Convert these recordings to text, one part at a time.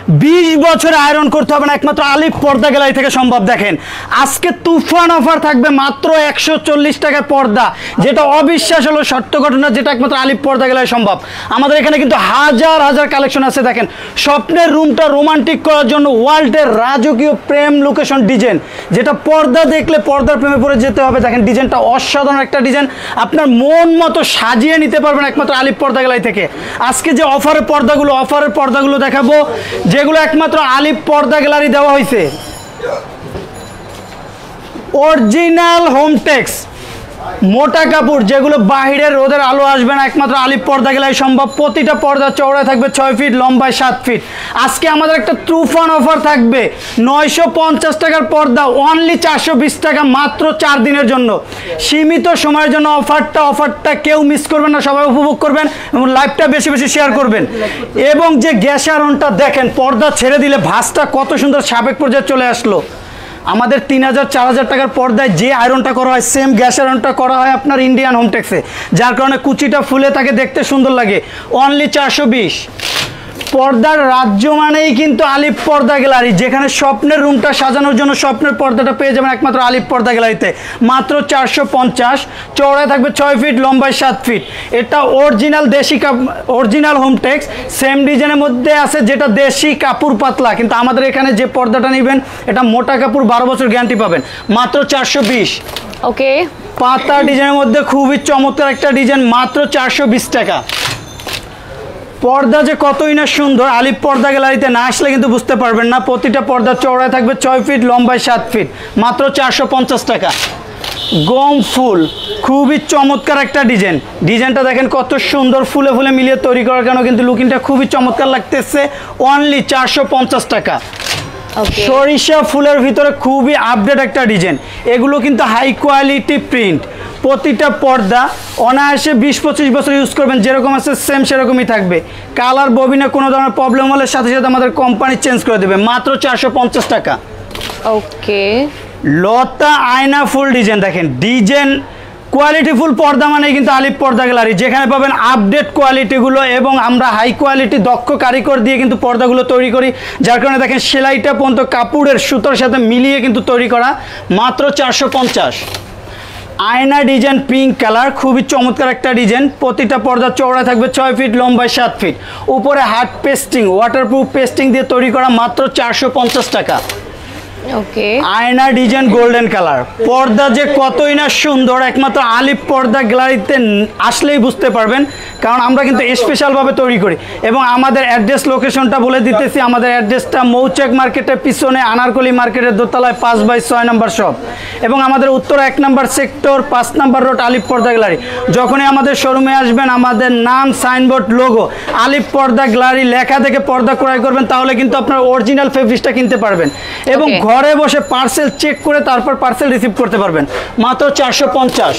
20 বছর আয়রন করতে হবে না, একমাত্র আলিফ পর্দা গ্যালারি থেকে সম্ভব। দেখেন আজকে তুফান অফার থাকবে মাত্র 140 টাকায় পর্দা, যেটা অবিশ্বাস হলো সত্য ঘটনা, যেটা একমাত্র আলিফ পর্দা গ্যালারি সম্ভব। আমাদের এখানে কিন্তু হাজার হাজার কালেকশন আছে। দেখেন স্বপ্নের রুমটা রোমান্টিক করার জন্য ওয়ার্ল্ডের রাজকীয় প্রেম লোকেশন ডিজাইন, যেটা পর্দা দেখলে পর্দার প্রেমে পড়ে যেতে হবে। দেখেন ডিজাইনটা অসাধারণ একটা ডিজাইন, আপনার মন মতো সাজিয়ে নিতে পারবেন একমাত্র আলিফ পর্দা গ্যালারি থেকে। আজকে যে অফারের পর্দাগুলো দেখাবো, যেগুলো একমাত্র আলিফ পর্দা গ্যালারি দেওয়া হয়েছে। অরিজিনাল হোমটেক্স মোটা কাপড়, যেগুলো বাহিরের রোদের আলো আসবে না, একমাত্র আলিফ পর্দা গ্যালারি সম্ভব। প্রতিটা পর্দা চওড়ায় থাকবে 6 ফিট, লম্বায় 7 ফিট। আজকে আমাদের একটা তুফান অফার থাকবে, 950 টাকার পর্দা অনলি 420 টাকা, মাত্র 4 দিনের জন্য, সীমিত সময়ের জন্য অফারটা কেউ মিস করবেন না, সবাই উপভোগ করবেন এবং লাইভটা বেশি বেশি শেয়ার করবেন। এবং যে গ্যাস আয়রনটা দেখেন, পর্দা ছেড়ে দিলে ভাঁজটা কত সুন্দর সাবেক পর্যায়ে চলে আসলো। আমাদের 3000-4000 টাকার পর্দায় যে আয়রনটা করা হয়, সেম গ্যাস আয়রনটা করা হয় আপনার ইন্ডিয়ান হোমটেক্সে, যার কারণে কুচিটা ফুলে থাকে, দেখতে সুন্দর লাগে। অনলি 420। পর্দার রাজ্য মানেই কিন্তু আলিফ পর্দা গ্যালারি, যেখানে স্বপ্নের রুমটা সাজানোর জন্য স্বপ্নের পর্দাটা পেয়ে যাবেন একমাত্র আলিফ পর্দা গ্যালারিতে, মাত্র 450। চওড়ায় থাকবে 6 ফিট, লম্বায় 7 ফিট। এটা অরিজিনাল হোমটেক্স, সেম ডিজাইনের মধ্যে আছে, যেটা দেশি কাপড় পাতলা, কিন্তু আমাদের এখানে যে পর্দাটা নেবেন এটা মোটা কাপড়, 12 বছর গ্যারান্টি পাবেন, মাত্র 420। ওকে, পাতা ডিজাইনের মধ্যে খুবই চমৎকার একটা ডিজাইন, মাত্র 420 টাকা। পর্দা যে কতই না সুন্দর, আলিফ পর্দা গ্যালারিতে না আসলে কিন্তু বুঝতে পারবেন না। প্রতিটা পর্দা চওড়ায় থাকবে 6 ফিট, লম্বায় 7 ফিট, মাত্র 450 টাকা। গম ফুল, খুবই চমৎকার একটা ডিজাইনটা দেখেন কত সুন্দর, ফুলে ফুলে মিলিয়ে তৈরি করার কারণে কিন্তু লুকিংটা খুবই চমৎকার লাগতেছে। অনলি 450 টাকা। সরিষা ফুলের ভিতরে খুবই আপডেট একটা ডিজাইন, এগুলো কিন্তু হাই কোয়ালিটি প্রিন্ট। প্রতিটা পর্দা অনায়াসে 20-25 বছর ইউজ করবেন, যেরকম আছে সেম সেরকমই থাকবে। কালার ববিনে কোনো ধরনের প্রবলেম হলে সাথে সাথে আমাদের কোম্পানি চেঞ্জ করে দেবে, মাত্র 450 টাকা। ওকে, লতা আয়না ফুল ডিজাইন, দেখেন ডিজাইন কোয়ালিটি ফুল পর্দা মানে কিন্তু আলিফ পর্দা গ্যালারি, যেখানে পাবেন আপডেট কোয়ালিটিগুলো, এবং আমরা হাই কোয়ালিটি দক্ষ কারিগর দিয়ে কিন্তু পর্দাগুলো তৈরি করি, যার কারণে দেখেন সেলাইটা পর্যন্ত কাপড়ের সুতোর সাথে মিলিয়ে কিন্তু তৈরি করা, মাত্র 450। আয়না ডিজাইন পিঙ্ক কালার, খুবই চমৎকার একটা ডিজাইন। প্রতিটা পর্দা চওড়া থাকবে 6 ফিট, লম্বায় 7 ফিট। উপরে হার্ড পেস্টিং, ওয়াটারপ্রুফ পেস্টিং দিয়ে তৈরি করা, মাত্র 450 টাকা। ওকে, আয়না ডিজাইন গোল্ডেন কালার, পর্দা যে কতই না সুন্দর, একমাত্র আলিফ পর্দা গ্যালারিতে আসলেই বুঝতে পারবেন, কারণ আমরা কিন্তু স্পেশালভাবে তৈরি করি। এবং আমাদের অ্যাড্রেস লোকেশনটা বলে দিতেছি, আমাদের অ্যাড্রেসটা মৌচাক মার্কেটের পিছনে, আনারকলি মার্কেটের দোতলায় 5/6 নম্বর শপ, এবং আমাদের উত্তর 1 নম্বর সেক্টর, 5 নম্বর রোড, আলিফ পর্দা গ্যালারি। যখনই আমাদের শোরুমে আসবেন, আমাদের নাম, সাইনবোর্ড, লোগো, আলিফ পর্দা গ্যালারি লেখা থেকে পর্দা ক্রয় করবেন, তাহলে কিন্তু আপনার অরিজিনাল ফেব্রিক্সটা কিনতে পারবেন, এবং ঘরে বসে পার্সেল চেক করে তারপর পার্সেল রিসিভ করতে পারবেন, মাত্র 450।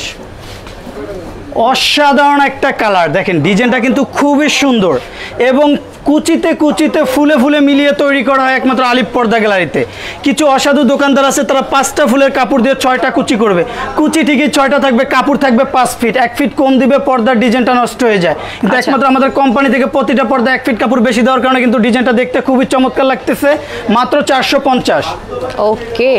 অসাধারণ একটা কালার, দেখেন ডিজাইনটা কিন্তু খুবই সুন্দর, এবং কুচিতে কুচিতে ফুলে ফুলে মিলিয়ে তৈরি করা হয় একমাত্র আলিফ পর্দা গ্যালারিতে। কিছু অসাধু দোকানদার আছে, তারা 5টা ফুলের কাপড় দিয়ে 6টা কুচি করবে, কুচি ঠিকই 6টা থাকবে, কাপড় থাকবে 5 ফিট, 1 ফিট কম দিবে, পর্দার ডিজাইনটা নষ্ট হয়ে যায়। কিন্তু একমাত্র আমাদের কোম্পানি থেকে প্রতিটা পর্দা 1 ফিট কাপড় বেশি দেওয়ার কারণে কিন্তু ডিজাইনটা দেখতে খুবই চমৎকার লাগতেছে, মাত্র 450। ওকে,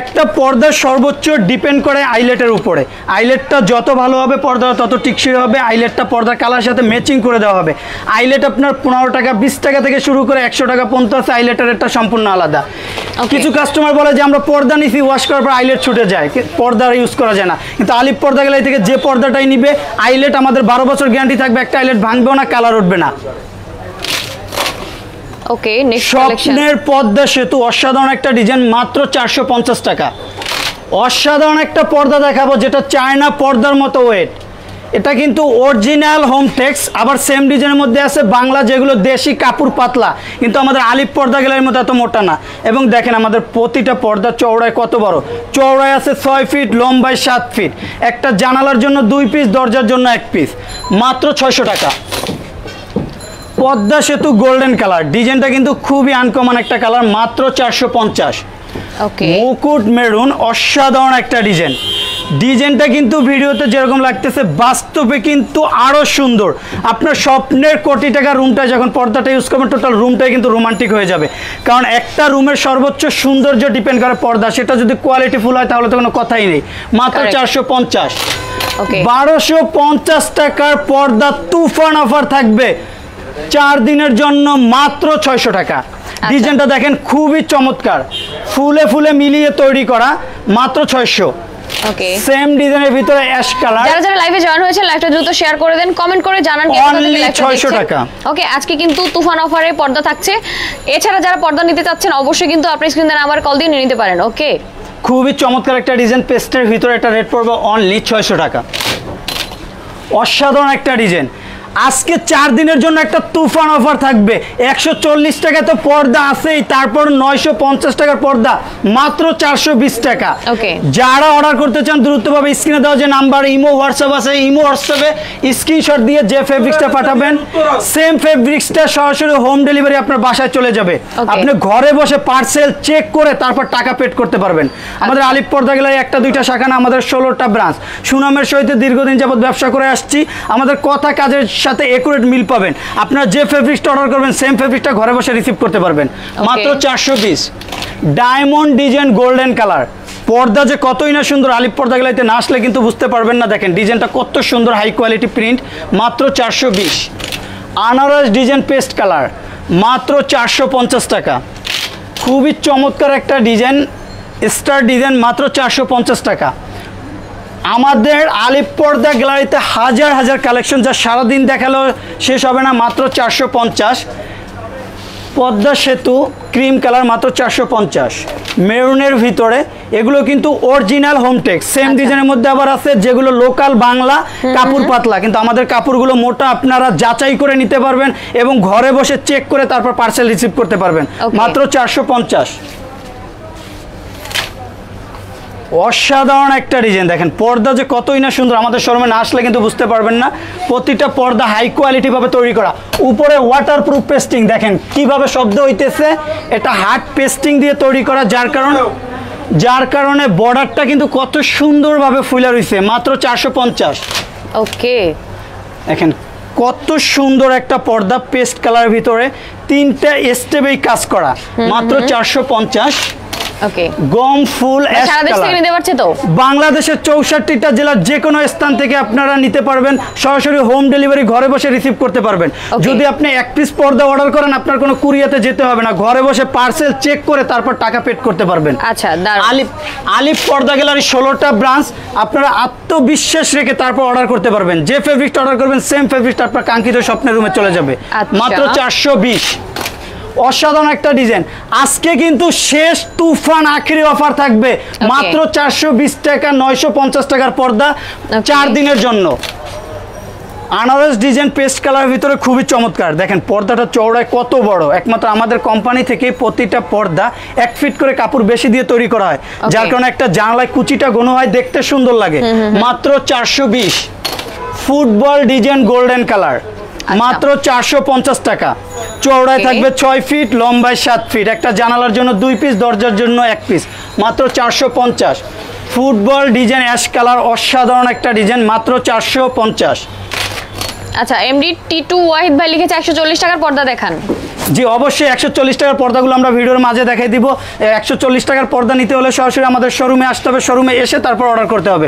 একটা পর্দার সর্বোচ্চ ডিপেন্ড করে আইলেটের উপরে, আইলেটটা যত ভালো হবে পর্দা তত টিকসই হবে। আইলেটটা পর্দার কালার সাথে ম্যাচিং করে দেওয়া হবে। আইলেট আপনার 15 টাকা 20 টাকা থেকে শুরু করে 100 টাকা পর্যন্ত আছে, আইলেটের রেটটা সম্পূর্ণ আলাদা। কিছু কাস্টমার বলে যে আমরা পর্দা নিছি, ওয়াশ করার পর আইলেট ছুটে যায়, পর্দা ইউজ করা যায় না, কিন্তু আলিফ পর্দা গ্যালারি থেকে যে পর্দাটাই নিবে, আইলেট আমাদের 12 বছর গ্যারান্টি থাকবে, একটা আইলেট ভাঙবেও না, কালার উঠবে না। ওকে, নেক্সট স্বপ্নের পর্দা সেতু, অসাধারণ একটা ডিজাইন, মাত্র 450 টাকা। অসাধারণ একটা পর্দা দেখাবো, যেটা চায়না পর্দার মতো ওয়েট। এটা কিন্তু অরিজিনাল হোমটেক্স, আবার সেম ডিজাইনের মধ্যে আছে বাংলা, যেগুলো দেশি কাপড় পাতলা, কিন্তু আমাদের আলিফ পর্দা গ্যালারির মতো এত মোটা না। এবং দেখেন আমাদের প্রতিটা পর্দা চওড়ায় কত বড়, চওড়ায় আছে 6 ফিট, লম্বায় 7 ফিট। একটা জানালার জন্য 2 পিস, দরজার জন্য 1 পিস, মাত্র 600 টাকা। পদ্মা সেতু গোল্ডেন কালার, ডিজাইনটা কিন্তু খুবই আনকমন একটা কালার, মাত্র 450। ওকে, মুকুট মেরুন, অসাধারণ একটা ডিজাইন। ডিজাইনটা কিন্তু ভিডিওতে যেরকম লাগতেছে বাস্তবে কিন্তু আরো সুন্দর। আপনার স্বপ্নের কোটি টাকা রুমটা যখন পর্দাটা ইউজ করবেন টোটাল রুমটাই কিন্তু রোমান্টিক হয়ে যাবে, কারণ একটা রুমের সর্বোচ্চ সৌন্দর্য ডিপেন্ড করে পর্দা, সেটা যদি কোয়ালিটি ফুল হয় তাহলে তো কোনো কথাই নেই। মাত্র 450, 1250 টাকার পর্দা তুফান অফার থাকবে 4 দিনের জন্য মাত্র 600 টাকা। ডিজাইনটা দেখেন খুবই চমৎকার, ফুলে ফুলে মিলিয়ে তৈরি করা, মাত্র 600। ওকে, সেম ডিজাইনের ভিতরে অ্যাশ কালার। যারা যারা লাইভে জয়েন হয়েছে লাইভটা দ্রুত শেয়ার করে দেন, কমেন্ট করে জানান কে কোথা থেকে লাইভটা 600 টাকা। ওকে, আজকে কিন্তু তুফান অফারে পর্দা থাকছে। এছাড়া যারা পর্দা নিতে চাচ্ছেন অবশ্যই কিন্তু আপনি স্ক্রিনে নাম্বার কল দিয়ে নিয়ে নিতে পারেন। ওকে, খুবই চমৎকার একটা ডিজাইন, পেস্টের ভিতরে একটা রেট পড়বে অনলি 600 টাকা। অসাধারণ একটা ডিজাইন। আজকে 4 দিনের জন্য একটা তুফান অফার থাকবে। 140 টাকা তো পর্দা আছেই, তারপর 950 টাকার পর্দা মাত্র 420 টাকা। ওকে, যারা অর্ডার করতে চান দ্রুতভাবে স্ক্রিনে দেওয়া যে নাম্বার, ইমো হোয়াটসঅ্যাপ আছে, ইমো হোয়াটসঅ্যাপে স্ক্রিনশট দিয়ে যে ফেব্রিক্সটা পাঠাবেন সেম ফেব্রিক্সটা সরাসরি হোম ডেলিভারি আপনার বাসায় চলে যাবে। আপনি ঘরে বসে পার্সেল চেক করে তারপর টাকা পেড করতে পারবেন। আমাদের আলিপ পর্দা গ্যালারি একটা দুইটা শাখা না, আমাদের 16টা ব্রাঞ্চ। সুনামের সহিত দীর্ঘদিন যাবত ব্যবসা করে আসছি। আমাদের কথা কাজের সাথে একুরেট মিল পাবেন। আপনারা যে ফেব্রিক্সটা অর্ডার করবেন সেম ফেব্রিক্সটা ঘরে বসে রিসিভ করতে পারবেন মাত্র 420। ডায়মন্ড ডিজাইন গোল্ডেন কালার, পর্দা যে কতই না সুন্দর, আলিপ পর্দা গ্যালারিতে না আসলে কিন্তু বুঝতে পারবেন না। দেখেন ডিজাইনটা কত সুন্দর, হাই কোয়ালিটি প্রিন্ট, মাত্র 420। আনারস ডিজাইন পেস্ট কালার, মাত্র 450 টাকা। খুবই চমৎকার একটা ডিজাইন, স্টার ডিজাইন, মাত্র 450 টাকা। আমাদের আলিপ পর্দা গ্যালারিতে হাজার হাজার কালেকশন, যা সারাদিন দেখালেও শেষ হবে না, মাত্র 450। পদ্মা সেতু ক্রিম কালার, মাত্র 450। মেরুনের ভিতরে এগুলো কিন্তু অরিজিনাল হোমটেক্স, সেম ডিজাইনের মধ্যে আবার আছে যেগুলো লোকাল বাংলা কাপড় পাতলা, কিন্তু আমাদের কাপড়গুলো মোটা, আপনারা যাচাই করে নিতে পারবেন এবং ঘরে বসে চেক করে তারপর পার্সেল রিসিভ করতে পারবেন মাত্র 450। অসাধারণ একটা ডিজাইন, দেখেন পর্দা যে কতই না সুন্দর, আমাদের শোরুমে না আসলে কিন্তু বুঝতে পারবেন না। প্রতিটা পর্দা হাই কোয়ালিটি ভাবে তৈরি করা, উপরে ওয়াটারপ্রুফ পেস্টিং, দেখেন কিভাবে শব্দ হইতেছে, এটা হার্ড পেস্টিং দিয়ে তৈরি করা, যার কারণে বর্ডারটা কিন্তু কত সুন্দরভাবে ফুলে রয়েছে, মাত্র 450। ওকে, দেখেন কত সুন্দর একটা পর্দা, পেস্ট কালারের ভিতরে 3টা স্টেপেই কাজ করা, মাত্র 450। ওকে, গম ফুল অ্যাশ সারা দেশ থেকে কালার, নিতে পারছে তো? বাংলাদেশের 64টা জেলার যে কোনো স্থান থেকে আপনারা নিতে পারবেন, সরাসরি হোম ডেলিভারি ঘরে বসে রিসিভ করতে পারবেন। যদি আপনি এক পিস পর্দা অর্ডার করেন আপনার কোনো কুরিয়াতে যেতে হবে না, ঘরে বসে পার্সেল চেক করে তারপর টাকা পেড করতে পারবেন। আচ্ছা, আলিপ পর্দা গ্যালারি 16টা ব্রাঞ্চ, আপনারা আত্মবিশ্বাস রেখে তারপর অর্ডার করতে পারবেন। যে ফেব্রিকটা অর্ডার করবেন সেম ফেব্রিকটা আপনার কাঙ্ক্ষিত স্বপ্নের রুমে চলে যাবে, মাত্র 420। অসাধারণ একটা ডিজাইন। আজকে কিন্তু শেষ তুফান আখেরি অফার থাকবে, মাত্র 420 টাকা, 950 টাকার পর্দা 4 দিনের জন্য। আনারস ডিজাইন পেস্ট কালারের ভিতরে খুবই চমৎকার, দেখেন পর্দাটা চওড়ায় কত বড়, একমাত্র আমাদের কোম্পানি থেকে প্রতিটা পর্দা 1 ফিট করে কাপড় বেশি দিয়ে তৈরি করা হয়, যার কারণে একটা জানলায় কুচিটা ঘন হয়, দেখতে সুন্দর লাগে, মাত্র 420। ফুটবল ডিজাইন গোল্ডেন কালার, মাত্র 450 টাকা। চওড়ায় থাকবে 6 ফিট, লম্বায় 7 ফিট, একটা জানালার জন্য 2 পিস, দরজার জন্য 1 পিস, মাত্র 450। ফুটবল ডিজাইন অ্যাশ কালার, অসাধারণ একটা ডিজাইন, মাত্র 450। আচ্ছা, এমডি টি2 ওয়াহিদ ভাই লিখেছে 140 টাকার পর্দা দেখান। জি অবশ্যই 140 টাকার পর্দাগুলো আমরা ভিডিওর মাঝে দেখাই দিব। 140 টাকার পর্দা নিতে হলে সরাসরি আমাদের শোরুমে আসতে হবে, শোরুমে এসে তারপর অর্ডার করতে হবে,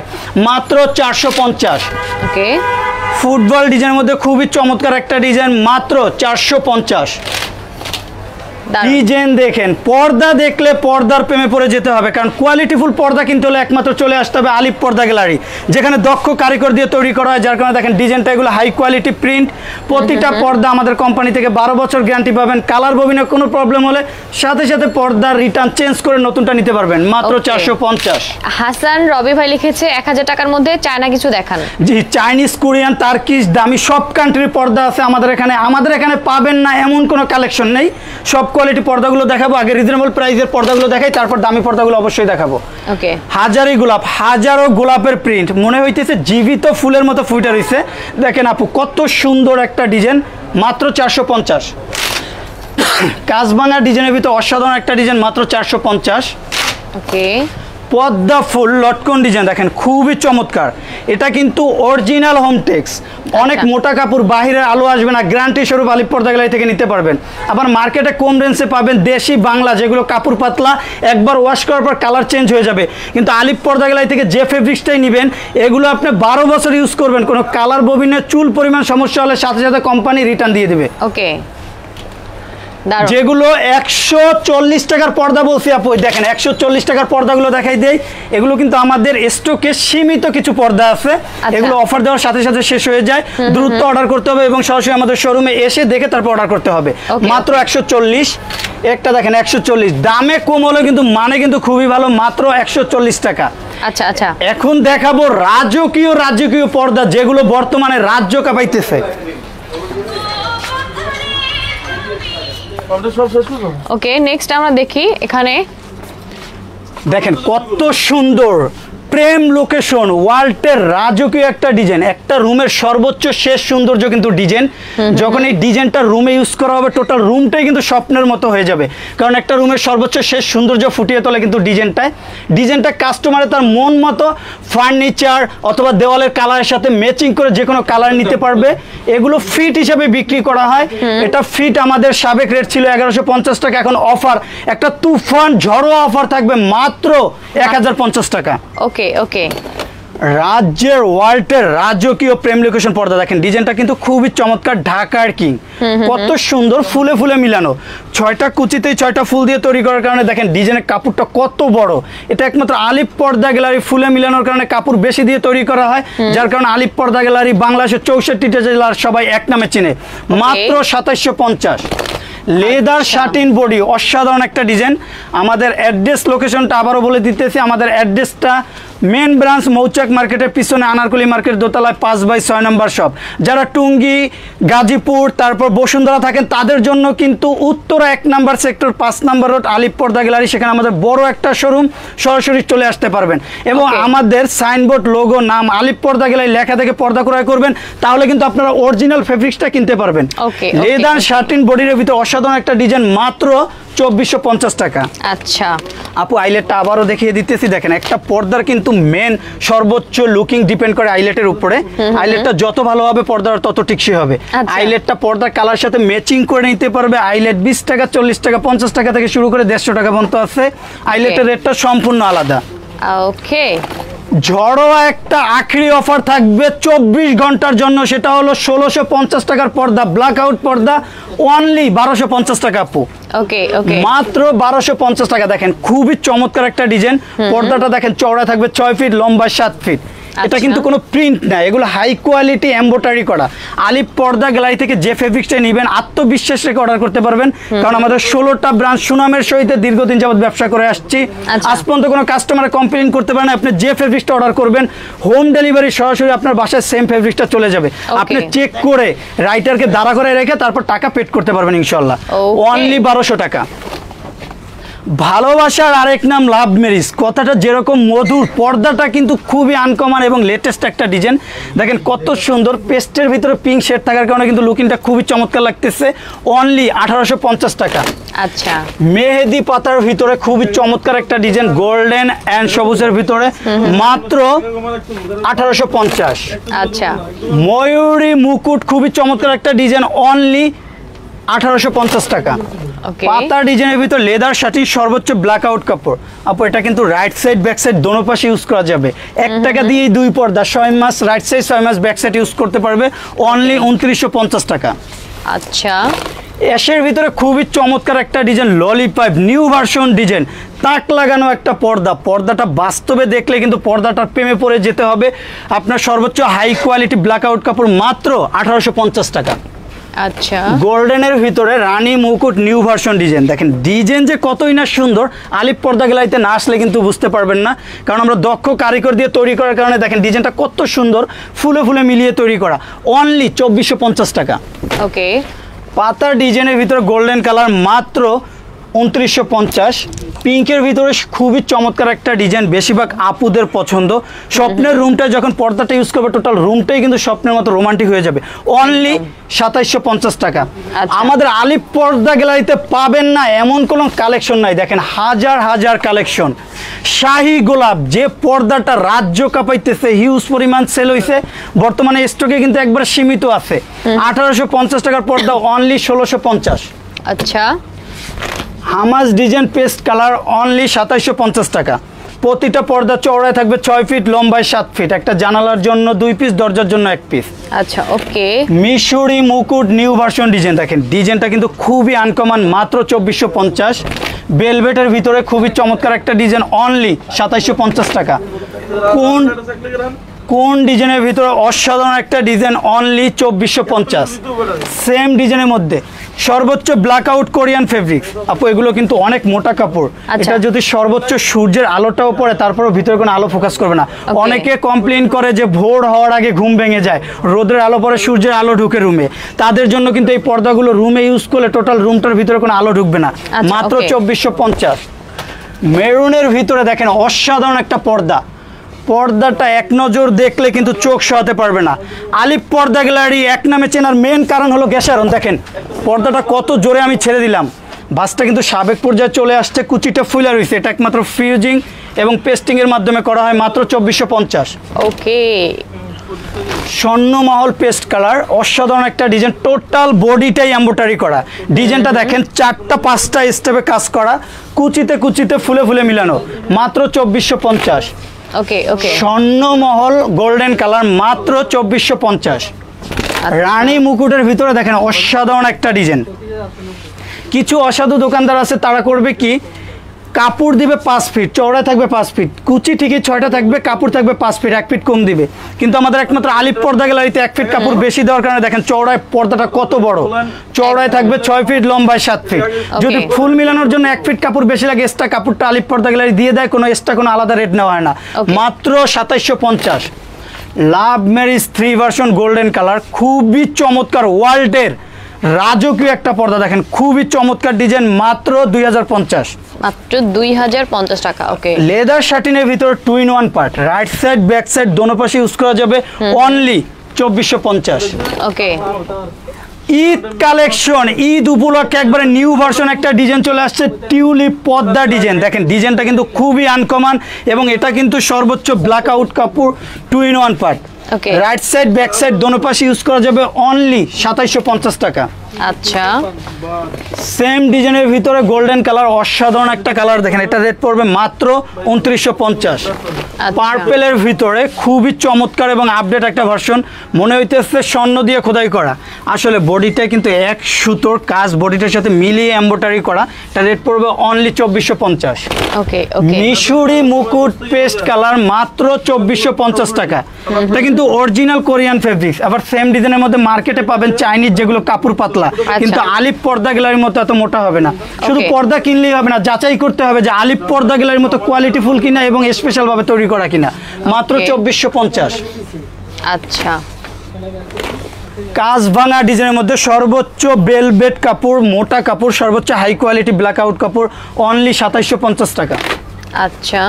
মাত্র 450। ওকে, ফুটবল ডিজাইনের মধ্যে খুবই চমৎকার একটা ডিজাইন, মাত্র 450। ডিজাইন দেখেন, পর্দা দেখলে পর্দার প্রেমে পড়ে যেতে হবে, কারণ কোয়ালিটিফুল পর্দা কিনতে হলে একমাত্র চলে আসতে হবে আলিপ পর্দা গ্যালারি, যেখানে দক্ষ কারিগর দিয়ে তৈরি করা হয়, যার কারণে দেখেন ডিজাইনটা এগুলো হাই কোয়ালিটি প্রিন্ট। প্রতিটা পর্দা আমাদের কোম্পানি থেকে 12 বছর গ্যারান্টি পাবেন। কালার ববিনে কোনো প্রবলেম হলে সাথে সাথে পর্দার রিটার্ন চেঞ্জ করে নতুনটা নিতে পারবেন, মাত্র 450। হাসান রবি ভাই লিখেছে 1000 টাকার মধ্যে চায়না কিছু দেখান। জি, চাইনিজ, কোরিয়ান, তার্কিশ, দামি সব কান্ট্রির পর্দা আছে আমাদের এখানে। আমাদের এখানে পাবেন না এমন কোনো কালেকশন নেই, সব কোয়ালিটি পর্দাগুলো দেখাবো। আগে রিজনেবল প্রাইসের পর্দাগুলো দেখাই, তারপর দামি পর্দাগুলো অবশ্যই দেখাবো। ওকে, হাজারি গোলাপ, হাজারো গোলাপের প্রিন্ট, মনে হইতেছে জীবিত ফুলের মতো ফুটে রয়েছে। দেখেন আপু কত সুন্দর একটা ডিজাইন, মাত্র 450। কাজবাঙা ডিজাইনের ভিতরে অসাধারণ একটা ডিজাইন, মাত্র 450। ওকে, পদ্মা ফুল লটকন ডিজাইন দেখেন খুবই চমৎকার। এটা কিন্তু অরিজিনাল হোমটেক্স, অনেক মোটা কাপড়, বাহিরের আলো আসবে না, গ্যারান্টি স্বরূপ আলিপ পর্দা গ্যালারি থেকে নিতে পারবেন। আবার মার্কেটে কম রেঞ্জে পাবেন দেশি বাংলা, যেগুলো কাপড় পাতলা, একবার ওয়াশ করার পর কালার চেঞ্জ হয়ে যাবে। কিন্তু আলিপ পর্দা গ্যালারি থেকে যে ফেব্রিক্সটাই নেবেন, এগুলো আপনি 12 বছর ইউজ করবেন, কোনো কালার ববিনের চুল পরিমাণ সমস্যা হলে সাথে সাথে কোম্পানি রিটার্ন দিয়ে দেবে। ওকে, যেগুলো 140 টাকার পর্দা বলছি আপু, দেখেন 140 টাকার পর্দাগুলো দেখাই দেই। এগুলো কিন্তু আমাদের স্টকে সীমিত কিছু পর্দা আছে, এগুলো অফার দেওয়ার সাথে সাথে শেষ হয়ে যায়। দ্রুত অর্ডার করতে হবে এবং সরাসরি আমাদের শোরুমে এসে দেখে তারপর অর্ডার করতে হবে। মাত্র 140। একটা দেখেন 140, দামে কম হলে কিন্তু মানে কিন্তু খুবই ভালো, মাত্র 140 টাকা। আচ্ছা আচ্ছা, এখন দেখাবো রাজকীয় পর্দা, যেগুলো বর্তমানে রাজ্য কাঁপাইতেছে। ওকে, নেক্সট আমরা দেখি এখানে দেখেন কত সুন্দর প্রেম লোকেশন, ওয়াল্টের রাজকীয় একটা ডিজাইন। একটা রুমের সর্বোচ্চ শেষ সৌন্দর্য কিন্তু ডিজাইন। যখন এই ডিজাইনটা রুমে ইউজ করা হবে, টোটাল রুমটাই কিন্তু স্বপ্নের মতো হয়ে যাবে, কারণ একটা রুমের সর্বোচ্চ শেষ সৌন্দর্য ফুটিয়ে তোলে কিন্তু ডিজাইনটা কাস্টমারে তার মন মতো ফার্নিচার অথবা দেওয়ালের কালারের সাথে ম্যাচিং করে যে কোনো কালার নিতে পারবে। এগুলো ফিট হিসাবে বিক্রি করা হয়। এটা ফিট আমাদের সাবেক রেট ছিল 1150 টাকা, এখন অফার একটা তুফান ঝড়ো অফার থাকবে মাত্র 1050 টাকা। ওকে ওকে, রাজ্যের ওয়াল্টের রাজকীয় প্রেম লোকেশন পর্দা দেখেন, ডিজাইনটা কিন্তু খুবই চমৎকার, ঢাকার কিং, কত সুন্দর ফুলে ফুলে মিলানো, 6টা কুচিতেই 6টা ফুল দিয়ে তৈরি করার কারণে দেখেন ডিজাইনের কাপড়টা কত বড়। এটা একমাত্র আলিপ পর্দা গ্যালারি ফুলে মিলানোর কারণে কাপড় বেশি দিয়ে তৈরি করা হয়, যার কারণে আলিপ পর্দা গ্যালারি বাংলাদেশের 64টা জেলার সবাই এক নামে চিনে। মাত্র 2750। লেদার শাটিন বডি, অসাধারণ একটা ডিজাইন। আমাদের অ্যাড্রেস লোকেশনটা আবারও বলে দিতেছি, আমাদের অ্যাড্রেসটা মেন ব্রাঞ্চ মৌচাক মার্কেটের পিছনে আনারকলি মার্কেট দোতলায় 5/6 নম্বর শপ। যারা টুঙ্গি, গাজীপুর, তারপর বসুন্ধরা থাকেন, তাদের জন্য কিন্তু উত্তরা 1 নম্বর সেক্টর 5 নম্বর রোড আলিপ পর্দা গ্যালারি, সেখানে আমাদের বড় একটা শোরুম, সরাসরি চলে আসতে পারবেন। এবং আমাদের সাইনবোর্ড, লোগো, নাম আলিপ পর্দা গ্যালারি লেখা থেকে পর্দা ক্রয় করবেন, তাহলে কিন্তু আপনারা অরিজিনাল ফেব্রিক্সটা কিনতে পারবেন। লেদার শাটিন বডির ভিতরে অসাধারণ একটা ডিজাইন, মাত্র 2450 টাকা। আচ্ছা আপু, আইলেটটা আবারও দেখিয়ে দিতেছি। দেখেন একটা পর্দার কিন্তু মেন সর্বোচ্চ লুকিং ডিপেন্ড করে আইলেটের উপরে। আইলেটটা যত ভালো হবে পর্দার তত টিকসই হবে। আইলেটটা পর্দার কালার সাথে ম্যাচিং করে নিতে পারবে। আইলেট 20 টাকা, 40 টাকা, 50 টাকা থেকে শুরু করে 150 টাকা পর্যন্ত আছে। আইলেটের রেটটা সম্পূর্ণ আলাদা। ওকে, ঝড়ো একটা আখরি অফার থাকবে 24 ঘন্টার জন্য, সেটা হলো 1650 টাকার পর্দা, ব্ল্যাক আউট পর্দা, অনলি 1250 টাকা আপু। ওকে ওকে, মাত্র 1250 টাকা। দেখেন খুবই চমৎকার একটা ডিজাইন। পর্দাটা দেখেন চওড়া থাকবে 6 ফিট, লম্বা 7 ফিট। এটা কিন্তু কোনো প্রিন্ট না, এগুলো হাই কোয়ালিটি এমব্রয়ডারি করা। আলিপ পর্দা গ্যালারি থেকে যে ফেব্রিক্সটা নেবেন আত্মবিশ্বাস রেখে অর্ডার করতে পারবেন, কারণ আমাদের 16টা ব্রাঞ্চ সুনামের সহিত দীর্ঘদিন যাবত ব্যবসা করে আসছি। আজ পর্যন্ত কোনো কাস্টমার কমপ্লেইন করতে পারেন। আপনি যে ফেব্রিক্সটা অর্ডার করবেন, হোম ডেলিভারি সরাসরি আপনার বাসায় সেম ফেব্রিক্সটা চলে যাবে। আপনি চেক করে রাইটারকে দাঁড়া করে রেখে তারপর টাকা পেড করতে পারবেন ইনশাল্লাহ। অনলি 1200 টাকা। ভালোবাসার আরেক নাম লাভ ম্যারেজ, কথাটা যেরকম মধুর, পর্দাটা কিন্তু খুবই আনকমন এবং লেটেস্ট একটা ডিজাইন। দেখেন কত সুন্দর, পেস্টের ভিতরে পিঙ্ক শেড থাকার কারণে কিন্তু লুকিংটা খুবই চমৎকার লাগতেছে। অনলি 1850 টাকা। আচ্ছা, মেহেদি পাতার ভিতরে খুবই চমৎকার একটা ডিজাইন, গোল্ডেন অ্যান্ড সবুজের ভিতরে, মাত্র 1850। আচ্ছা, ময়ূরী মুকুট, খুবই চমৎকার একটা ডিজাইন, অনলি 1850 টাকা। পাতা ডিজাইনের ভিতর লেদার শাটিন, সর্বোচ্চ ব্ল্যাক আউট কাপড়। আপু, এটা কিন্তু রাইট সাইড ব্যাক সাইড দোনো পাশে ইউজ করা যাবে। 1 টাকা দিয়ে 2 পর্দা, 6 মাস রাইট সাইড, 6 মাস ব্যাক সাইড ইউজ করতে পারবে। অনলি 2950 টাকা। আচ্ছা, অ্যাশের ভিতরে খুবই চমৎকার একটা design, lollipop new version design, তাক লাগানো একটা পর্দা। পর্দাটা বাস্তবে দেখলে কিন্তু পর্দাটার প্রেমে পড়ে যেতে হবে। আপনার সর্বোচ্চ হাই কোয়ালিটি ব্ল্যাক আউট কাপড়, মাত্র 1850 টাকা। আচ্ছা, গোল্ডেনের ভিতরে রানী মুকুট নিউ ভার্সন ডিজাইন। দেখেন ডিজাইন যে কতই না সুন্দর, আলিপ পর্দা গ্যালারিতে না আসলে কিন্তু বুঝতে পারবেন না, কারণ আমরা দক্ষ কারিগর দিয়ে তৈরি করার কারণে দেখেন ডিজাইনটা কত সুন্দর, ফুলে ফুলে মিলিয়ে তৈরি করা। অনলি 2450 টাকা। ওকে, পাতার ডিজাইনের ভিতরে গোল্ডেন কালার, মাত্র 2950। পিঙ্কের ভিতরে খুবই চমৎকার একটা ডিজাইন, বেশিরভাগ আপুদের পছন্দ। স্বপ্নের রুমটা যখন পর্দাটা ইউজ করবে টোটাল রুমটাই কিন্তু স্বপ্নের মতো রোমান্টিক হয়ে যাবে। অনলি 2750 টাকা। আচ্ছা। আমাদের আলিপ পর্দা গ্যালারিতে পাবেন না এমন কোনো কালেকশন নাই, দেখেন হাজার হাজার কালেকশন। শাহী গোলাপ যে পর্দাটা রাজ্য কাঁপাইতেছে, হিউজ পরিমাণ সেল হইছে, বর্তমানে স্টকে কিন্তু একবার সীমিত আছে। 1850 টাকার পর্দা অনলি 1650। আচ্ছা, হামাজ ডিজাইন পেস্ট কালার অনলি 2750 টাকা। প্রতিটা পর্দা চওড়ায় থাকবে 6 ফিট, লম্বায় 7 ফিট। একটা জানালার জন্য 2 পিস, দরজার জন্য 1 পিস। আচ্ছা, ওকে। মিশরি মুকুট নিউ ভার্সন ডিজাইন, দেখেন ডিজাইনটা কিন্তু খুবই আনকমন, মাত্র 2450। বেলভেটের ভিতরে খুবই চমৎকার একটা ডিজাইন, অনলি 2750 টাকা। কোন ডিজাইনের ভিতরে অসাধারণ একটা ডিজাইন, অনলি 2450। সেম ডিজাইনের মধ্যে সর্বোচ্চ ব্ল্যাক আউট কোরিয়ান ফেব্রিক। আপু এগুলো কিন্তু অনেক মোটা কাপড়, এটা যদি সর্বোচ্চ সূর্যের আলোটাও পড়ে তারপরেও ভিতরে কোনো আলো ফোকাস করবে না। অনেকে কমপ্লেইন করে যে ভোর হওয়ার আগে ঘুম ভেঙে যায়, রোদের আলো পড়ে, সূর্যের আলো ঢুকে রুমে, তাদের জন্য কিন্তু এই পর্দাগুলো রুমে ইউজ করলে টোটাল রুমটার ভিতরে কোনো আলো ঢুকবে না। মাত্র 2450। মেরুনের ভিতরে দেখেন অসাধারণ একটা পর্দা, পর্দাটা এক নজর দেখলে কিন্তু চোখ সরাতে পারবে না। আলিপ পর্দা গ্যালারি এক নামে চেনার মেন কারণ হলো গ্যাসারন। দেখেন পর্দাটা কত জোরে আমি ছেড়ে দিলাম, বাসটা কিন্তু সাবেক পর্যায়ে চলে আসছে, কুচিটা ফুলে রয়েছে। এটা একমাত্র ফিউজিং এবং পেস্টিং এর মাধ্যমে করা হয়, মাত্র 2450। ওকে। স্বর্ণমহল পেস্ট কালার, অসাধারণ একটা ডিজাইন, টোটাল বডিটাই এমব্রয়ডারি করা। ডিজাইনটা দেখেন 4টা 5টা স্টেপে কাজ করা, কুচিতে কুচিতে ফুলে ফুলে মিলানো, মাত্র 2450। ওকে ওকে। স্বর্ণমহল গোল্ডেন কালার, মাত্র 2450। রানী মুকুটের ভিতরে দেখেন অসাধারণ একটা ডিজাইন। কিছু অসাধু দোকানদার আছে, তারা করবে কি, কাপড় দিবে 5 ফিট, চওড়া থাকবে 5 ফিট, কুচি ঠিকই 6টা থাকবে, কাপড় থাকবে 5 ফিট, 1 ফিট কম দিবে। কিন্তু আমাদের একমাত্র আলিপ পর্দা গ্যালারিতে 1 ফিট কাপড় বেশি দেওয়ার কারণে দেখেন চওড়ায় পর্দাটা কত বড়, চওড়ায় থাকবে 6 ফিট, লম্বায় 7 ফিট। যদি ফুল মিলানোর জন্য 1 ফিট কাপড় বেশি লাগে, এক্সট্রা কাপড়টা আলিপ পর্দা গ্যালারি দিয়ে দেয়, কোনো এক্সট্রা কোনো আলাদা রেট নেওয়া হয় না। মাত্র 2750। লাভ ম্যারিজ 3 ভার্সন গোল্ডেন কালার, খুবই চমৎকার, ওয়ার্ল্ডের রাজকীয় একটা পর্দা, দেখেন খুবই চমৎকার ডিজাইন, মাত্র 2050। মাত্র 2050 টাকা। ওকে। লেদার শাটিনের ভিতর 2 in 1 part, right side back side দোনো পাশে ইউজ করা যাবে, অনলি 2450। ওকে। ঈদ কালেকশন, ঈদ উপলক্ষে একবারে নিউ ভার্সন একটা ডিজাইন চলে আসছে, টিউলিপ পর্দা ডিজাইন। দেখেন ডিজাইনটা কিন্তু খুবই আনকমন এবং এটা কিন্তু সর্বোচ্চ ব্ল্যাক আউট কাপড়, 2 in 1 part. Okay. Right side back side দোনো পাশে ইউজ করা যাবে, অনলি 2750 টাকা। আচ্ছা। সেম ডিজাইনের ভিতরে গোল্ডেন কালার, অসাধারণ একটা কালার, দেখেন এটা রেট পড়বে মাত্র 2950। পার্পেলের ভিতরে খুবই চমৎকার এবং আপডেট একটা ভার্সন, মনে হইতেছে স্বর্ণ দিয়ে খোদাই করা, আসলে বডিটা কিন্তু এক সুতোর কাজ, বডিটার সাথে মিলিয়ে এমব্রয়ডারি করা। এটা রেট পড়বে অনলি 2450। ওকে ওকে। মিশরি মুকুট পেস্ট কালার, মাত্র 2450 টাকা। এটা কিন্তু অরিজিনাল কোরিয়ান ফেব্রিক্স। আবার সেম ডিজাইনের মধ্যে মার্কেটে পাবেন চাইনিজ, যেগুলো কাপড় পাতলা, কিন্তু আলিপ পর্দা গ্যালারির মতো এত মোটা হবে না। শুধু পর্দা কিনলেই হবে না, যাচাই করতে হবে যে আলিপ পর্দা গ্যালারির মতো কোয়ালিটি ফুল কিনা এবং স্পেশাল ভাবে তৈরি করা কিনা। মাত্র 2450। আচ্ছা। কাজ ভাঙা ডিজাইনের মধ্যে সর্বোচ্চ বেলভেট কাপড়, মোটা কাপড়, সর্বোচ্চ হাই কোয়ালিটি ব্ল্যাক আউট কাপড়, অনলি 2750 টাকা। আচ্ছা।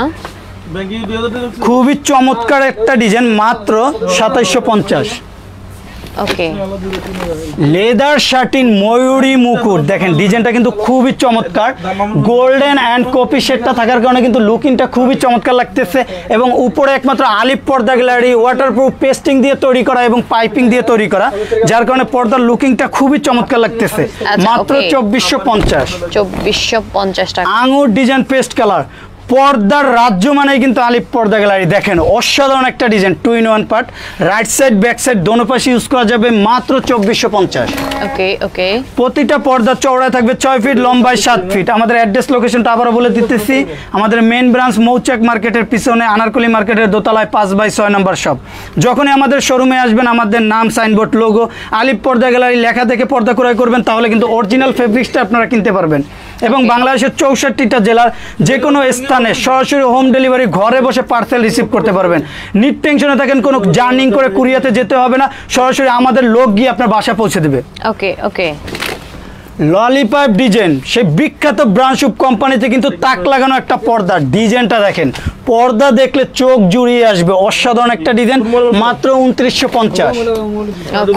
খুবই চমৎকার একটা ডিজাইন, মাত্র 2750। ওকে। লেদার শাটিন ময়ূরী মুকুট, দেখেন ডিজাইনটা কিন্তু খুবই চমৎকার, গোল্ডেন অ্যান্ড কপি শেডটা থাকার কারণে কিন্তু লুকিংটা খুবই চমৎকার লাগতেছে। এবং উপরে একমাত্র আলিপ পর্দা গ্যালারি ওয়াটারপ্রুফ পেস্টিং দিয়ে তৈরি করা এবং পাইপিং দিয়ে তৈরি করা, যার কারণে পর্দার লুকিংটা খুবই চমৎকার লাগতেছে। মাত্র 2450। 2450 টাকা। আঙুর ডিজাইন পেস্ট কালার, পর্দার রাজ্য মানেই কিন্তু আলিপ পর্দা গ্যালারি। দেখেন অসাধারণ একটা design, 2 in 1 part, right side back side দোনো পাশে ইউজ করা যাবে, মাত্র 2450। ওকে ওকে। প্রতিটা পর্দা চওড়ায় থাকবে 6 ফিট, লম্বায় 7 ফিট। আমাদের অ্যাড্রেস লোকেশনটা আবারও বলে দিতেছি, আমাদের মেন ব্রাঞ্চ মৌচাক মার্কেটের পিছনে, আনারকলি মার্কেটের দোতলায় 5/6 নম্বর শপ। যখনই আমাদের শোরুমে আসবেন, আমাদের নাম, সাইনবোর্ড, লোগো, আলিপ পর্দা গ্যালারি লেখা দেখে পর্দা ক্রয় করবেন, তাহলে কিন্তু অরিজিনাল ফেব্রিক্সটা আপনারা কিনতে পারবেন। এবং বাংলাদেশের 64টা জেলার যে কোনো স্থানে সরাসরি হোম ডেলিভারি, ঘরে বসে পার্সেল রিসিভ করতে পারবেন। নিট টেনশনে থাকেন, কোনো জার্নিং করে কুরিয়াতে যেতে হবে না, সরাসরি আমাদের লোক গিয়ে আপনার বাসা পৌঁছে দেবে। ওকে ওকে। ললিপপ ডিজাইন, সেই বিখ্যাত ব্রান্ডশুপ কোম্পানিতে কিন্তু তাক লাগানো একটা পর্দা। ডিজাইনটা দেখেন, পর্দা দেখলে চোখ জুড়িয়ে আসবে। অসাধারণ একটা ডিজাইন, মাত্র 2950।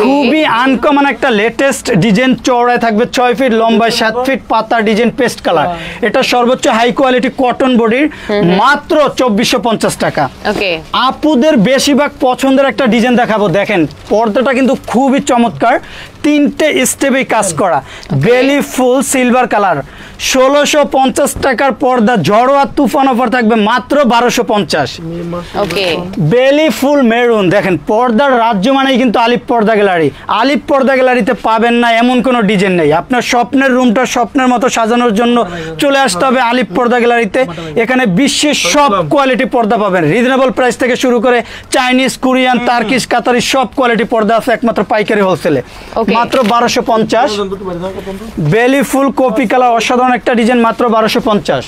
খুবই আনকমন একটা লেটেস্ট ডিজাইন। চওড়ায় থাকবে 6 ফিট, লম্বায় 7 ফিট, পাতা ডিজাইন পেস্ট কালার। এটা সর্বোচ্চ হাই কোয়ালিটি কটন বডির, মাত্র 2450 টাকা। ওকে, আপুদের বেশিরভাগ পছন্দের একটা ডিজাইন দেখাবো। দেখেন পর্দাটা কিন্তু খুবই চমৎকার, 3টে স্টেপে কাজ করা, বেলি ফুল সিলভার কালার। 1650 টাকার পর্দা, ঝড়ো আর তুফান অফার থাকবে মাত্র 1250। ওকে, বেলি ফুল মেরুন। দেখেন পর্দার রাজ্য মানেই কিন্তু আলিপ পর্দা গ্যালারি। আলিপ পর্দা গ্যালারিতে পাবেন না এমন কোনো ডিজাইন নেই। আপনার স্বপ্নের রুমটা স্বপ্নের মতো সাজানোর জন্য চলে আসতে হবে আলিপ পর্দা গ্যালারিতে। এখানে বিশ্বের সব কোয়ালিটি পর্দা পাবেন, রিজনেবল প্রাইস থেকে শুরু করে চাইনিজ, কোরিয়ান, তার্কিশ, কাতারি সব কোয়ালিটি পর্দা আছে একমাত্র পাইকারি হোলসেলে, মাত্র 1250। বেলি ফুল কপি কালার, অসাধারণ একটা ডিজাইন, মাত্র 1250।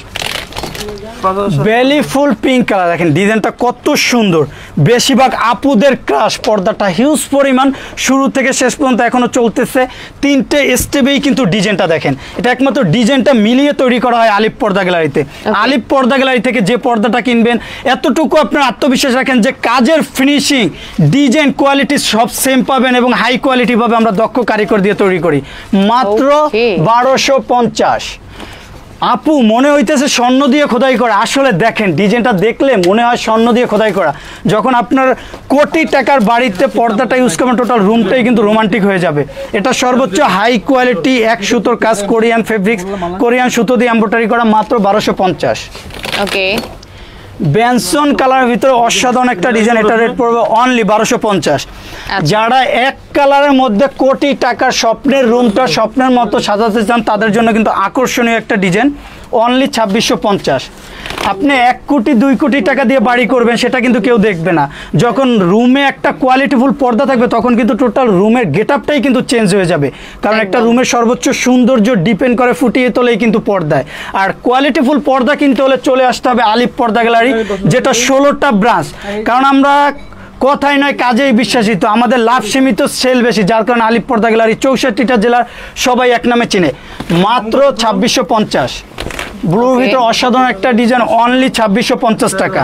বেলি ফুল পিঙ্ক কালার, দেখেন ডিজাইনটা কত সুন্দর। বেশিরভাগ আপুদের ক্রাশ। পর্দাটা হিউজ পরিমাণ, শুরু থেকে শেষ পর্যন্ত এখনো চলতেছে। 3টে স্টেপেই কিন্তু ডিজাইনটা দেখেন। এটা একমাত্র ডিজাইনটা মিলিয়ে তৈরি করা হয় আলিপ পর্দা গ্যালারিতে। আলিপ পর্দা গ্যালারি থেকে যে পর্দাটা কিনবেন, এতটুকু আপনার আত্মবিশ্বাস রাখেন যে কাজের ফিনিশিং, ডিজাইন, কোয়ালিটি সব সেম পাবেন এবং হাই কোয়ালিটি ভাবে আমরা দক্ষ কারিগর দিয়ে তৈরি করি, মাত্র 1250। আপু মনে হইতেছে স্বর্ণ দিয়ে খোদাই করা, আসলে দেখেন ডিজাইনটা দেখলে মনে হয় স্বর্ণ দিয়ে খোদাই করা। যখন আপনার কোটি টাকার বাড়িতে পর্দাটা ইউজ করবেন, টোটাল রুমটাই কিন্তু রোমান্টিক হয়ে যাবে। এটা সর্বোচ্চ হাই কোয়ালিটি এক সুতোর কাজ, কোরিয়ান ফেব্রিক্স, কোরিয়ান সুতো দিয়ে এমব্রয়ডারি করা, মাত্র 1250। ওকে, বেনসন কালারের ভিতরে অসাধারণ একটা ডিজাইন। এটা রেট পড়বে অনলি 1250। যারা এক কালারের মধ্যে কোটি টাকার স্বপ্নের রুমটা স্বপ্নের মতো সাজাতে চান, তাদের জন্য কিন্তু আকর্ষণীয় একটা ডিজাইন, অনলি 2650। আপনি 1 কোটি 2 কোটি টাকা দিয়ে বাড়ি করবেন, সেটা কিন্তু কেউ দেখবে না। যখন রুমে একটা কোয়ালিটিফুল পর্দা থাকবে, তখন কিন্তু টোটাল রুমের গেটআপটাই কিন্তু চেঞ্জ হয়ে যাবে। কারণ একটা রুমের সর্বোচ্চ সৌন্দর্য ডিপেন্ড করে ফুটিয়ে তোলেই কিন্তু পর্দায়। আর কোয়ালিটিফুল পর্দা কিনতে হলে চলে আসতে হবে আলিপ পর্দা গ্যালারি, যেটা 16টা ব্রাঞ্চ। কারণ আমরা কথাই নয় কাজেই বিশ্বাসিত, আমাদের লাভ সীমিত, সেল বেশি, যার কারণে আলিপ পর্দা গ্যালারি 64টা জেলার সবাই এক নামে চিনে, মাত্র 2650। ব্লুর ভিতরে অসাধারণ একটা ডিজাইন, অনলি 2650 টাকা।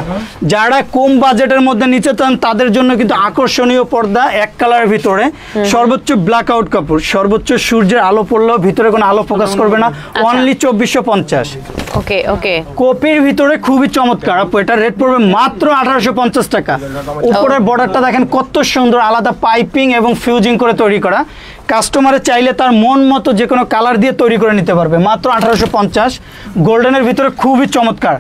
যারা কম বাজেটের মধ্যে নিতে চান তাদের জন্য কিন্তু আকর্ষণীয় পর্দা, এক কালারের ভিতরে, সর্বোচ্চ ব্ল্যাক আউট কাপড়, সর্বোচ্চ সূর্যের আলো পড়লেও ভিতরে কোনো আলো ফোকাস করবে না, অনলি 2450। ওকে, ওকে, কপির ভিতরে খুবই চমৎকার আপু, এটা রেট পড়বে মাত্র 1850 টাকা। উপরের বর্ডারটা দেখেন কত সুন্দর, আলাদা পাইপিং এবং ফিউজিং করে তৈরি করা। কাস্টমারের চাইলে তার মন মতো যে কোনো কালার দিয়ে তৈরি করে নিতে পারবে, মাত্র 1850। গোল্ডেনের ভিতরে খুবই চমৎকার।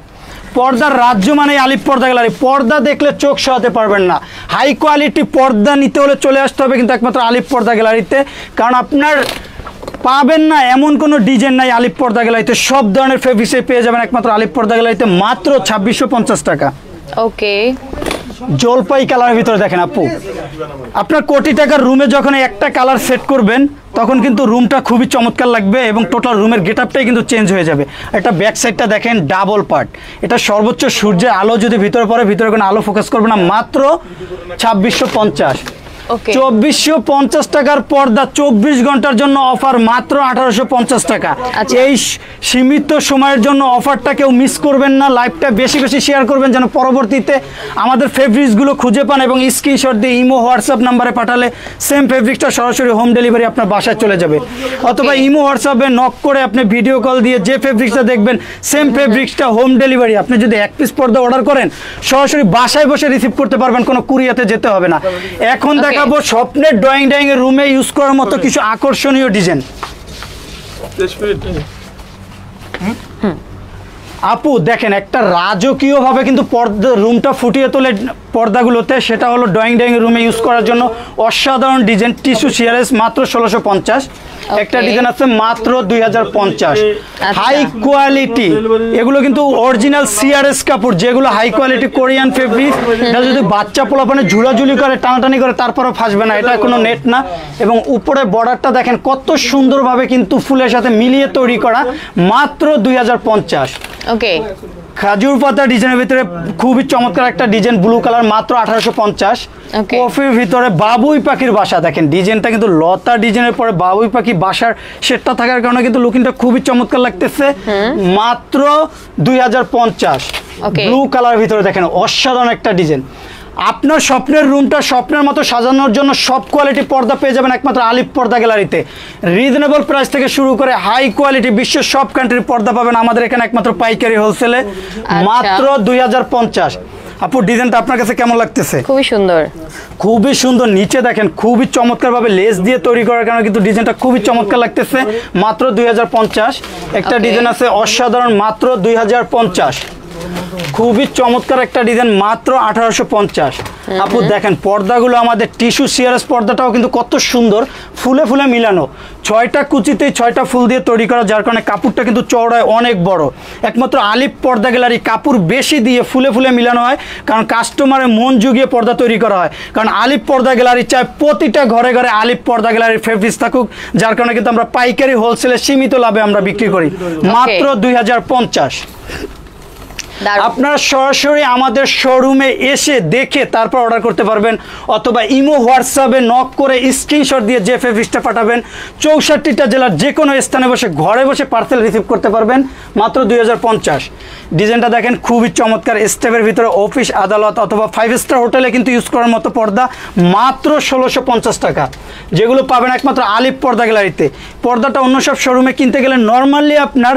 পর্দার রাজ্য মানে আলিপ পর্দা গ্যালারি। পর্দা দেখলে চোখ সরাতে পারবেন না। হাই কোয়ালিটি পর্দা নিতে হলে চলে আসতে হবে কিন্তু একমাত্র আলিপ পর্দা গ্যালারিতে। কারণ আপনার পাবেন না এমন কোনো ডিজাইন নাই আলিপ পর্দা গ্যালারিতে। সব ধরনের ফেব্রিক্সে পেয়ে যাবেন একমাত্র আলিপ পর্দা গ্যালারিতে, মাত্র 2650 টাকা। ওকে, জলপাই কালারের ভিতরে দেখেন আপু, আপনার কোটি টাকার রুমে যখন একটা কালার সেট করবেন, তখন কিন্তু রুমটা খুবই চমৎকার লাগবে এবং টোটাল রুমের গেটআপটাই কিন্তু চেঞ্জ হয়ে যাবে। এটা ব্যাক সাইডটা দেখেন, ডাবল পার্ট। এটা সর্বোচ্চ সূর্যের আলো যদি ভিতরে পড়ে, ভিতরে কোনো আলো ফোকাস করবে না, মাত্র 2650। 2450 টাকার পর্দা, 24 ঘন্টার জন্য অফার, মাত্র 1850 টাকা। এই সীমিত সময়ের জন্য অফারটা কেউ মিস করবেন না। লাইভটা বেশি বেশি শেয়ার করবেন যেন পরবর্তীতে আমাদের ফেব্রিক্সগুলো খুঁজে পান এবং স্ক্রিনশট দিয়ে ইমো হোয়াটসঅ্যাপ নাম্বারে পাঠালে সেম ফেব্রিক্সটা সরাসরি হোম ডেলিভারি আপনার বাসায় চলে যাবে। অথবা ইমো হোয়াটসঅ্যাপে নক করে আপনি ভিডিও কল দিয়ে যে ফেব্রিক্সটা দেখবেন, সেম ফেব্রিক্সটা হোম ডেলিভারি। আপনি যদি 1 পিস পর্দা অর্ডার করেন, সরাসরি বাসায় বসে রিসিভ করতে পারবেন, কোনো কুরিয়াতে যেতে হবে না। এখন দেখাবো স্বপ্নের ড্রয়িং এর রুমে ইউজ করার মতো কিছু আকর্ষণীয় ডিজাইন। আপু দেখেন একটা রাজকীয় ভাবে কিন্তু পর্দা রুমটা ফুটিয়ে তোলে পর্দাগুলোতে, সেটা হলো ড্রয়িং রুমে ইউজ করার জন্য অসাধারণ ডিজাইন। টিস্যু সিআরএস, মাত্র 1650। একটা ডিজাইন আছে মাত্র 2050। হাই কোয়ালিটি, এগুলো কিন্তু অরিজিনাল সিআরএস কাপড়, যেগুলো হাই কোয়ালিটি কোরিয়ান ফেব্রিক। এটা যদি বাচ্চা পোলাপানে ঝুলাঝুলি করে, টানাটানি করে, তারপরও ফাঁসবে না, এটা কোনো নেট না। এবং উপরে বর্ডারটা দেখেন কত সুন্দরভাবে কিন্তু ফুলের সাথে মিলিয়ে তৈরি করা, মাত্র 2050। ওকে, খাজুর পাতা ডিজাইনের ভিতরে খুবই চমৎকার একটা ডিজাইন, ব্লু কালার, মাত্র 1850। Okay. কফির ভিতরে বাবুই পাখির বাসা, দেখেন ডিজাইনটা কিন্তু লতা ডিজাইনের পরে বাবুই পাখি বাসার সেটটা থাকার কারণে কিন্তু লুকিংটা খুবই চমৎকার লাগতেছে। মাত্র 2050। Okay. ব্লু কালার ভিতরে দেখেন অসাধারণ একটা ডিজাইন। আপনার স্বপ্নের রুমটা স্বপ্নের মতো সাজানোর জন্য সব কোয়ালিটি পর্দা পেয়ে যাবেন একমাত্র আলিফ পর্দা গ্যালারিতে। রিজনেবল প্রাইস থেকে শুরু করে হাই কোয়ালিটি বিশ্বের সব কান্ট্রির পর্দা পাবেন আমাদের এখানে একমাত্র পাইকারি হোলসেলে, মাত্র 2050। আপু ডিজাইনটা আপনার কাছে কেমন লাগতেছে? খুবই সুন্দর, খুবই সুন্দর। নিচে দেখেন খুবই চমৎকার ভাবে লেস দিয়ে তৈরি করার কারণে কিন্তু ডিজাইনটা খুবই চমৎকার লাগতেছে, মাত্র 2050। একটা Okay. ডিজাইন আছে অসাধারণ, মাত্র 2050। খুবই চমৎকার একটা ডিজাইন, মাত্র 1850। আপু দেখেন পর্দাগুলো আমাদের টিস্যু সিআরএস পর্দাটাও কিন্তু কত সুন্দর, ফুলে ফুলে মিলানো, 6টা কুচিতেই 6টা ফুল দিয়ে তৈরি করা, যার কারণে কাপড়টা কিন্তু চওড়ায় অনেক বড়। একমাত্র আলিফ পর্দা গ্যালারি কাপড় বেশি দিয়ে ফুলে ফুলে মিলানো হয়, কারণ কাস্টমারের মন জুগিয়ে পর্দা তৈরি করা হয়। কারণ আলিফ পর্দা গ্যালারি চায় প্রতিটা ঘরে ঘরে আলিফ পর্দা গ্যালারির ফেব্রিক্স থাকুক, যার কারণে কিন্তু আমরা পাইকারি হোলসেলে সীমিত লাভে আমরা বিক্রি করি, মাত্র 2050। আপনারা সরাসরি আমাদের শোরুমে এসে দেখে তারপর অর্ডার করতে পারবেন, অথবা ইমো হোয়াটসঅ্যাপে নক করে স্ক্রিনশট দিয়ে যে ফেব্রিক্সটা পাঠাবেন 64টা জেলার যে কোনো স্থানে বসে ঘরে বসে পার্সেল রিসিভ করতে পারবেন, মাত্র 2050। ডিজাইনটা দেখেন খুবই চমৎকার, স্টেপের ভিতরে অফিস আদালত অথবা 5 স্টার হোটেলে কিন্তু ইউজ করার মতো পর্দা, মাত্র 1650 টাকা, যেগুলো পাবেন একমাত্র আলিফ পর্দা গ্যালারিতে। পর্দাটা অন্য সব শোরুমে কিনতে গেলে নর্মালি আপনার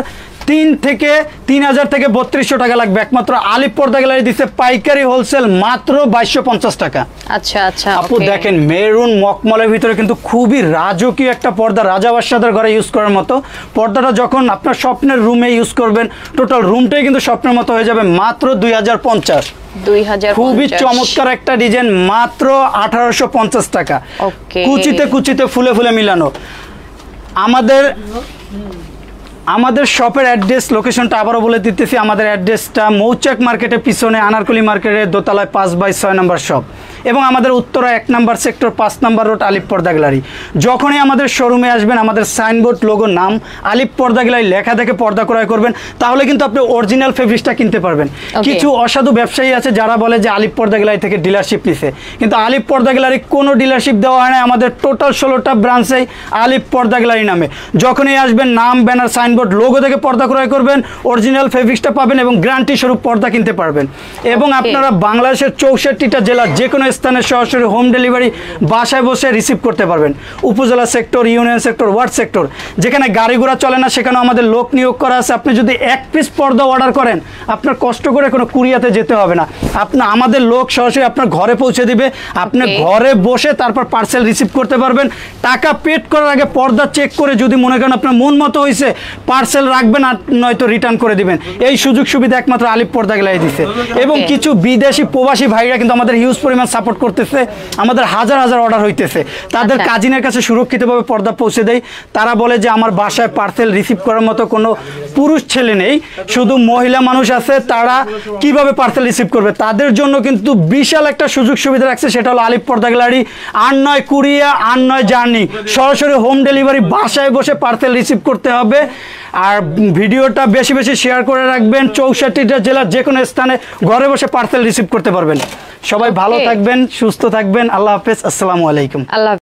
3,000 থেকে 3200 টাকা লাগবে, একমাত্র আলিফ পর্দা গ্যালারি দিচ্ছে পাইকারি হোলসেল মাত্র 2250 টাকা। আচ্ছা আচ্ছা আপু দেখেন মেরুন মকমলের ভিতরে কিন্তু খুবই রাজকীয় একটা পর্দা, রাজা বাদশাদের ঘরে ইউজ করার মতো। পর্দাটা যখন আপনার স্বপ্নের রুমে ইউজ করবেন টোটাল রুমটাই কিন্তু স্বপ্নের মতো হয়ে যাবে, মাত্র 2050। খুবই চমৎকার একটা ডিজাইন, মাত্র 1850 টাকা। কুচিতে কুচিতে ফুলে ফুলে মিলানো। আমাদের শপের অ্যাড্রেস লোকেশনটা আবারও বলে দিতেছি। আমাদের অ্যাড্রেসটা মৌচাক মার্কেটের পিছনে আনারকলি মার্কেটের দোতলায় 5/6 নম্বর শপ, এবং আমাদের উত্তরা 1 নম্বর সেক্টর 5 নম্বর রোড আলিফ পর্দা গ্যালারি। যখনই আমাদের শোরুমে আসবেন আমাদের সাইনবোর্ড লোগো নাম আলিফ পর্দা গ্যালারি লেখা দেখে পর্দা ক্রয় করবেন, তাহলে কিন্তু আপনি অরিজিনাল ফেব্রিক্সটা কিনতে পারবেন। কিছু অসাধু ব্যবসায়ী আছে যারা বলে যে আলিফ পর্দা গ্যালারি থেকে ডিলারশিপ নিছে, কিন্তু আলিফ পর্দা গ্যালারি কোনো ডিলারশিপ দেওয়া হয় না, আমাদের টোটাল 16টা ব্রাঞ্চেই আলিফ পর্দা গ্যালারি নামে। যখনই আসবেন নাম ব্যানার সাইনবোর্ড লোগো থেকে পর্দা ক্রয় করবেন, অরিজিনাল ফেব্রিক্সটা পাবেন এবং গ্যারান্টি স্বরূপ পর্দা কিনতে পারবেন। এবং আপনারা বাংলাদেশের 64টা জেলার যে কোনো স্থানে সরাসরি হোম ডেলিভারি বাসায় বসে রিসিভ করতে পারবেন। উপজেলা sector, union sector, word sector, যেখানে গাড়ি ঘোড়া চলে না সেখানেও আমাদের লোক নিয়োগ করা আছে। আপনি যদি 1 পিস পর্দা অর্ডার করেন আপনার কষ্ট করে কোনো কুরিয়াতে যেতে হবে না, আমাদের লোক সরাসরি আপনার ঘরে পৌঁছে দিবে, আপনি ঘরে বসে তারপর পার্সেল রিসিভ করতে পারবেন। টাকা পেড করার আগে পর্দা চেক করে যদি মনে করেন আপনার মন মতো হয়েছে পার্সেল রাখবেন, আর নয়তো রিটার্ন করে দিবেন। এই সুযোগ সুবিধা একমাত্র আলিফ পর্দা গ্যালারি দিচ্ছে। এবং কিছু বিদেশি প্রবাসী ভাইরা কিন্তু আমাদের হিউজ পরিমাণ সাপোর্ট করতেছে, আমাদের হাজার হাজার অর্ডার হইতেছে, তাদের কাজিনের কাছে সুরক্ষিতভাবে পর্দা পৌঁছে দেয়। তারা বলে যে আমার বাসায় পার্সেল রিসিভ করার মতো কোনো পুরুষ ছেলে নেই, শুধু মহিলা মানুষ আছে, তারা কিভাবে পার্সেল রিসিভ করবে? তাদের জন্য কিন্তু বিশাল একটা সুযোগ সুবিধা রাখছে, সেটা হলো আলিফ পর্দা গ্যালারি। আর নয় কুরিয়া, আর নয় জার্নি, সরাসরি হোম ডেলিভারি বাসায় বসে পার্সেল রিসিভ করতে হবে। আর ভিডিওটা বেশি বেশি শেয়ার করে রাখবেন, 64টা জেলার যে কোনো স্থানে ঘরে বসে পার্সেল রিসিভ করতে পারবেন। সবাই ভালো থাকবেন, সুস্থ থাকবেন। আল্লাহ হাফেজ, আসসালামু আলাইকুম। আল্লাহ।